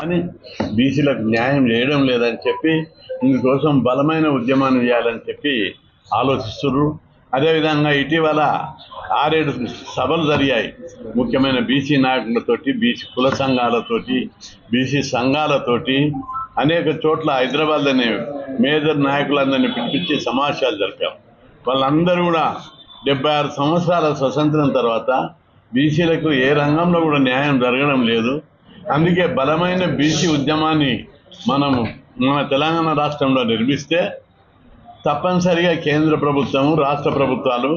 కానీ బీసీలకు న్యాయం చేయడం లేదని చెప్పి ఇందుకోసం బలమైన ఉద్యమాన్ని చేయాలని చెప్పి ఆలోచిస్తున్నారు. అదేవిధంగా ఇటీవల 6-7 సభలు జరిగాయి. ముఖ్యమైన బీసీ నాయకులతోటి, బీసీ కుల సంఘాలతోటి, బీసీ సంఘాలతోటి అనేక చోట్ల హైదరాబాద్లోని మేజర్ నాయకులందరినీ పిలిపించి సమావేశాలు జరిపాం. వాళ్ళందరూ కూడా 76 సంవత్సరాల స్వతంత్రం తర్వాత బీసీలకు ఏ రంగంలో కూడా న్యాయం జరగడం లేదు. అందుకే బలమైన బీసీ ఉద్యమాన్ని మన తెలంగాణ రాష్ట్రంలో నిర్మిస్తే తప్పనిసరిగా కేంద్ర ప్రభుత్వము, రాష్ట్ర ప్రభుత్వాలు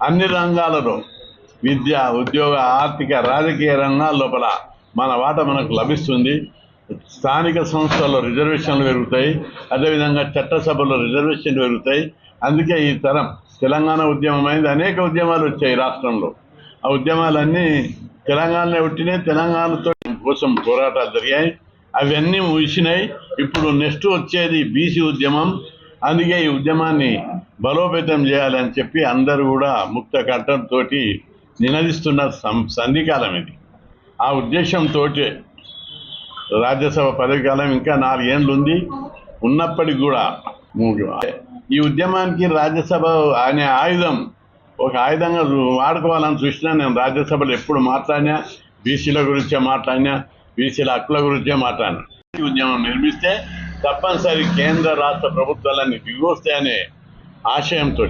అన్ని రంగాలలో విద్య, ఉద్యోగ, ఆర్థిక, రాజకీయ రంగాల లోపల మన వాటా మనకు లభిస్తుంది. స్థానిక సంస్థల్లో రిజర్వేషన్లు పెరుగుతాయి. అదేవిధంగా చట్టసభలో రిజర్వేషన్లు పెరుగుతాయి. అందుకే ఈ తరం తెలంగాణ ఉద్యమం అయింది. అనేక ఉద్యమాలు వచ్చాయి రాష్ట్రంలో. ఆ ఉద్యమాలన్నీ తెలంగాణలో పుట్టినాయి. తెలంగాణతో కోసం పోరాటాలు జరిగాయి. అవన్నీ ముగిసినాయి. ఇప్పుడు నెక్స్ట్ వచ్చేది బీసీ ఉద్యమం. అందుకే ఈ ఉద్యమాన్ని బలోపేతం చేయాలని చెప్పి అందరూ కూడా ముక్త కంఠంతో నినదిస్తున్న సంధికాలం ఇది. ఆ ఉద్దేశంతో రాజ్యసభ పదవికాలం ఇంకా 4 ఏళ్ళు ఉంది. ఉన్నప్పటికీ కూడా ఈ ఉద్యమానికి రాజ్యసభ అనే ఆయుధం ఒక ఆయుధంగా వాడుకోవాలని చూసినా నేను రాజ్యసభలో ఎప్పుడు మాట్లాడినా బీసీల గురించే మాట్లాడినా, బీసీల హక్కుల గురించే మాట్లాడినా. ఉద్యమం నిర్మిస్తే తప్పనిసరి కేంద్ర రాష్ట్ర ప్రభుత్వాలన్నీ దిగొస్తాయనే ఆశయంతో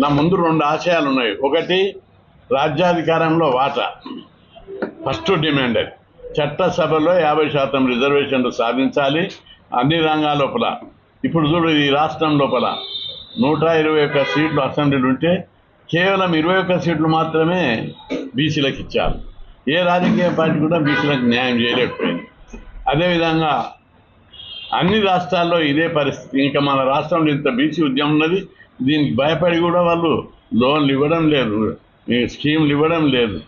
నా ముందు 2 ఆశయాలు ఉన్నాయి. ఒకటి, రాజ్యాధికారంలో వాటా. ఫస్ట్ డిమాండ్ అది. చట్టసభలో 50% రిజర్వేషన్లు సాధించాలి అన్ని రంగాల లోపల. ఇప్పుడు చూడు, ఈ రాష్ట్రం లోపల 121 సీట్లు అసెంబ్లీలు ఉంటే కేవలం 21 సీట్లు మాత్రమే బీసీలకు ఇచ్చారు. ఏ రాజకీయ పార్టీ కూడా బీసీలకు న్యాయం చేయలేకపోయింది. అదేవిధంగా అన్ని రాష్ట్రాల్లో ఇదే పరిస్థితి. ఇంకా మన రాష్ట్రంలో ఇంత బీసీ ఉద్యమం ఉన్నది. దీనికి భయపడి కూడా వాళ్ళు లోన్లు ఇవ్వడం లేదు, స్కీములు ఇవ్వడం లేదు,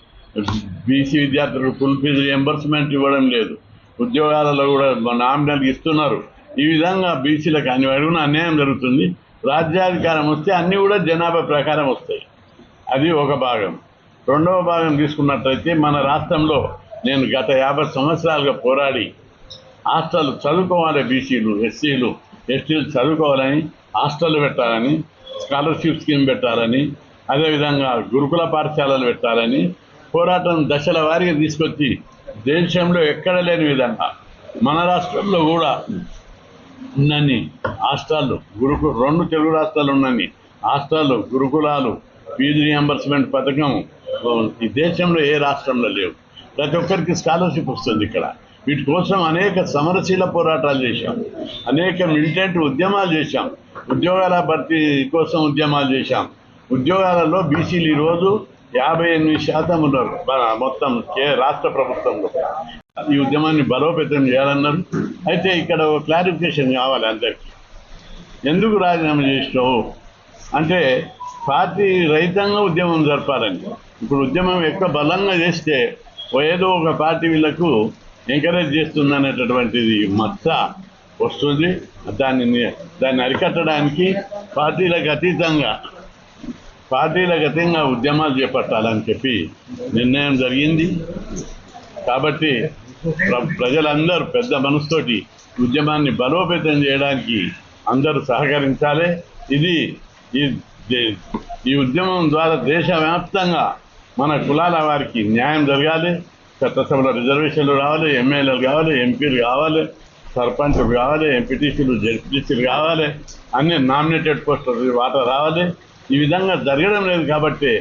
బీసీ విద్యార్థులకు ఫుల్ ఫీజు రియంబర్స్మెంట్ ఇవ్వడం లేదు, ఉద్యోగాలలో కూడా నామినల్గా ఇస్తున్నారు. ఈ విధంగా బీసీలకు అన్ని అడుగున అన్యాయం జరుగుతుంది. రాజ్యాధికారం వస్తే అన్నీ కూడా జనాభా ప్రకారం వస్తాయి. అది ఒక భాగం. రెండవ భాగం తీసుకున్నట్లయితే మన రాష్ట్రంలో నేను గత 50 సంవత్సరాలుగా పోరాడి హాస్టల్ చదువుకోవాలి, బీసీలు, ఎస్సీలు, ఎస్టీలు చదువుకోవాలని హాస్టళ్ళు పెట్టాలని, స్కాలర్షిప్ స్కీమ్ పెట్టాలని, అదేవిధంగా గురుకుల పాఠశాలలు పెట్టాలని పోరాటం దశల వారీగా తీసుకొచ్చి దేశంలో ఎక్కడ లేని విధంగా మన రాష్ట్రంలో కూడా ఉన్నన్ని హాస్టళ్ళు, 2 తెలుగు రాష్ట్రాలు ఉన్నన్ని హాస్టళ్ళు, గురుకులాలు, ఫీజు రియంబర్స్మెంట్ పథకం ఈ దేశంలో ఏ రాష్ట్రంలో లేవు. ప్రతి ఒక్కరికి స్కాలర్షిప్ వస్తుంది ఇక్కడ. వీటి కోసం అనేక సమరశీల పోరాటాలు చేశాం, అనేక మిలిటెంట్ ఉద్యమాలు చేశాం, ఉద్యోగాల భర్తీ కోసం ఉద్యమాలు చేశాం. ఉద్యోగాలలో బీసీలు ఈరోజు 58% ఉన్నారు మొత్తం రాష్ట్ర ప్రభుత్వంలో. ఈ ఉద్యమాన్ని బలోపేతం చేయాలన్నారు. అయితే ఇక్కడ ఒక క్లారిఫికేషన్ కావాలి అందరికీ. ఎందుకు రాజీనామా చేసినావు అంటే పార్టీ రహితంగా ఉద్యమం జరపాలని. ఇప్పుడు ఉద్యమం ఎక్కువ బలంగా చేస్తే ఏదో ఒక పార్టీ వీళ్లకు ఎంకరేజ్ చేస్తుంది అనేటటువంటిది మచ్చ వస్తుంది. దాన్ని అరికట్టడానికి పార్టీలకు అతీతంగా ఉద్యమాలు చేపట్టాలని చెప్పి నిర్ణయం జరిగింది. కాబట్టి ప్రజలందరూ పెద్ద మనసుతోటి ఉద్యమాన్ని బలోపేతం చేయడానికి అందరూ సహకరించాలి. ఈ ఉద్యమం ద్వారా దేశవ్యాప్తంగా మన కులాల వారికి న్యాయం జరగాలి. చట్టసభలో రిజర్వేషన్లు రావాలి, ఎమ్మెల్యేలు కావాలి, ఎంపీలు కావాలి, సర్పంచులు కావాలి, ఎంపీటీసీలు, జెడ్పీటీసీలు కావాలి, అన్ని నామినేటెడ్ పోస్టులు వాటా రావాలి. ఈ విధంగా జరగడం లేదు. కాబట్టి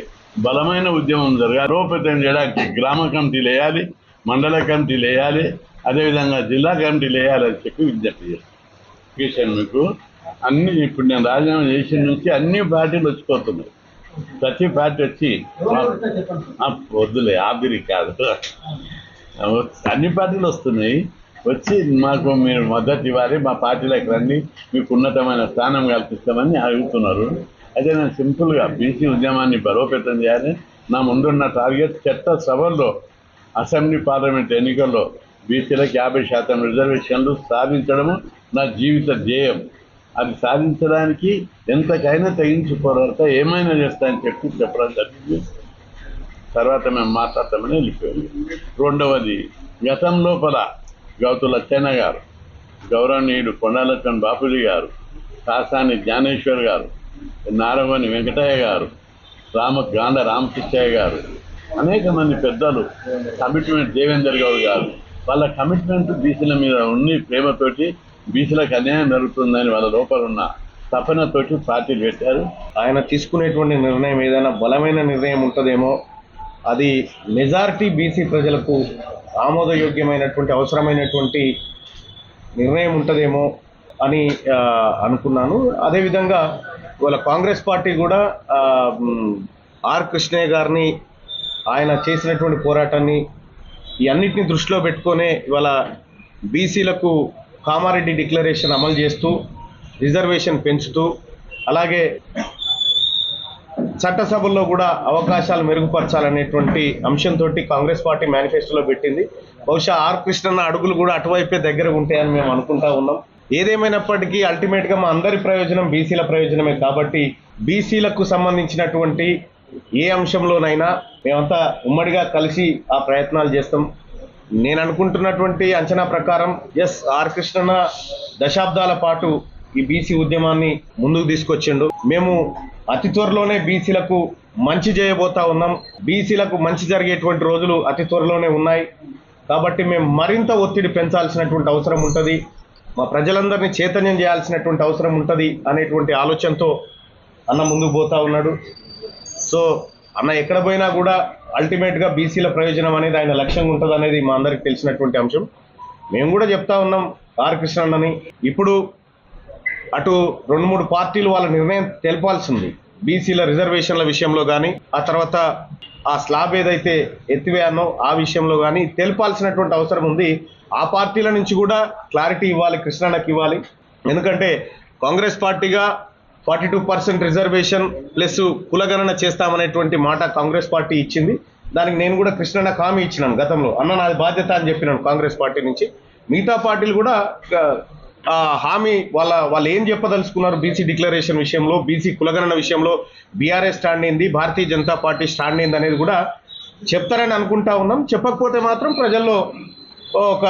బలమైన ఉద్యమం జరగాలి. బలోపేతం చేయడానికి గ్రామ కమిటీలు వేయాలి, మండల కమిటీలు వేయాలి, అదేవిధంగా జిల్లా కమిటీలు వేయాలని చెప్పి విజ్ఞప్తి చేస్తాను. మీకు అన్ని ఇప్పుడు నేను రాజీనామా చేసిన నుంచి అన్ని పార్టీలు వచ్చిపోతున్నాయి. ప్రతి పార్టీ వచ్చి వద్దులే ఆఖరి కాదు, అన్ని పార్టీలు వస్తున్నాయి. వచ్చి మాకు మీరు మద్దతు ఇవ్వాలి, మా పార్టీలకు రండి, మీకు ఉన్నతమైన స్థానం కల్పిస్తామని అడుగుతున్నారు. అయితే నేను సింపుల్గా బీసీ ఉద్యమాన్ని బలోపేతం చేయాలి. నా ముందున్న టార్గెట్ చట్టసభల్లో అసెంబ్లీ పార్లమెంట్ ఎన్నికల్లో బీసీలకు 50% రిజర్వేషన్లు సాధించడము నా జీవిత ధ్యేయం. అది సాధించడానికి ఎంతకైనా తెగించి పోరాడతా, ఏమైనా చేస్తానని చెప్పడం జరిగింది. తర్వాత మేము మాట్లాడతామని వెళ్ళిపోయాము. రెండవది, గతం లోపల గౌతు లచ్చన్న గారు, గౌరవనీయుడు కొండలచ్చన్ బాపూజీ గారు, కాసాని జ్ఞానేశ్వర్ గారు, నారవని వెంకటయ్య గారు, గాంధ రామకృష్ణయ్య గారు, అనేక మంది పెద్దలు, కమిట్మెంట్ దేవేందర్ గౌడ్ గారు, వాళ్ళ కమిట్మెంట్ బీసీల మీద ఉండి ప్రేమతోటి బీసీలకు అన్యాయం జరుగుతుందని వాళ్ళ లోపల ఉన్న తపనతోటి పార్టీలు పెట్టారు. ఆయన తీసుకునేటువంటి నిర్ణయం ఏదైనా బలమైన నిర్ణయం ఉంటుందేమో, అది మెజారిటీ బీసీ ప్రజలకు ఆమోదయోగ్యమైనటువంటి అవసరమైనటువంటి నిర్ణయం ఉంటుందేమో అని అనుకున్నాను. అదేవిధంగా ఇవాళ కాంగ్రెస్ పార్టీ కూడా ఆర్ కృష్ణయ్య గారిని, ఆయన చేసినటువంటి పోరాటాన్ని ఈ అన్నిటిని దృష్టిలో పెట్టుకునే ఇవాళ బీసీలకు కామారెడ్డి డిక్లరేషన్ అమలు చేస్తూ రిజర్వేషన్ పెంచుతూ, అలాగే చట్టసభల్లో కూడా అవకాశాలు మెరుగుపరచాలనేటువంటి అంశంతో కాంగ్రెస్ పార్టీ మేనిఫెస్టోలో పెట్టింది. బహుశా ఆర్ కృష్ణన్న అడుగులు కూడా అటువైపే దగ్గర ఉంటాయని మేము అనుకుంటా ఉన్నాం. ఏదేమైనప్పటికీ అల్టిమేట్గా మా అందరి ప్రయోజనం బీసీల ప్రయోజనమే కాబట్టి బీసీలకు సంబంధించినటువంటి ఏ అంశంలోనైనా మేమంతా ఉమ్మడిగా కలిసి ఆ ప్రయత్నాలు చేస్తాం. నేను అనుకుంటున్నటువంటి అంచనా ప్రకారం ఆర్ కృష్ణన్న దశాబ్దాల పాటు ఈ బీసీ ఉద్యమాన్ని ముందుకు తీసుకొచ్చిండు. మేము అతి త్వరలోనే బీసీలకు మంచి చేయబోతా ఉన్నాం. బీసీలకు మంచి జరిగేటువంటి రోజులు అతి త్వరలోనే ఉన్నాయి కాబట్టి మేము మరింత ఒత్తిడి పెంచాల్సినటువంటి అవసరం ఉంటుంది, మా ప్రజలందరినీ చైతన్యం చేయాల్సినటువంటి అవసరం ఉంటుంది అనేటువంటి ఆలోచనతో అన్న ముందుకు పోతా ఉన్నాడు. సో అన్న ఎక్కడ పోయినా కూడా అల్టిమేట్గా బీసీల ప్రయోజనం అనేది ఆయన లక్ష్యంగా ఉంటుంది అనేది మా అందరికి తెలిసినటువంటి అంశం. మేము కూడా చెప్తా ఉన్నాం ఆర్ కృష్ణన్నని, ఇప్పుడు అటు 2-3 పార్టీలు వాళ్ళ నిర్ణయం తెలపాల్సింది బీసీల రిజర్వేషన్ల విషయంలో కానీ, ఆ తర్వాత ఆ స్లాబ్ ఏదైతే ఎత్తివేయానో ఆ విషయంలో కానీ తెలపాల్సినటువంటి అవసరం ఉంది. ఆ పార్టీల నుంచి కూడా క్లారిటీ ఇవ్వాలి, కృష్ణన్నకి ఇవ్వాలి. ఎందుకంటే కాంగ్రెస్ పార్టీగా 42% రిజర్వేషన్ ప్లస్ కులగణన చేస్తామనేటువంటి మాట కాంగ్రెస్ పార్టీ ఇచ్చింది. దానికి నేను కూడా కృష్ణన్నకు హామీ ఇచ్చినాను గతంలో, అన్న నాది బాధ్యత అని చెప్పినాను కాంగ్రెస్ పార్టీ నుంచి. మిగతా పార్టీలు కూడా హామీ వాళ్ళు ఏం చెప్పదలుచుకున్నారు బీసీ డిక్లరేషన్ విషయంలో, బీసీ కులగణన విషయంలో బీఆర్ఎస్ స్టాండ్ ఏంది, భారతీయ జనతా పార్టీ స్టాండ్ ఏంది అనేది కూడా చెప్తారని అనుకుంటా ఉన్నాం. చెప్పకపోతే మాత్రం ప్రజల్లో ఒక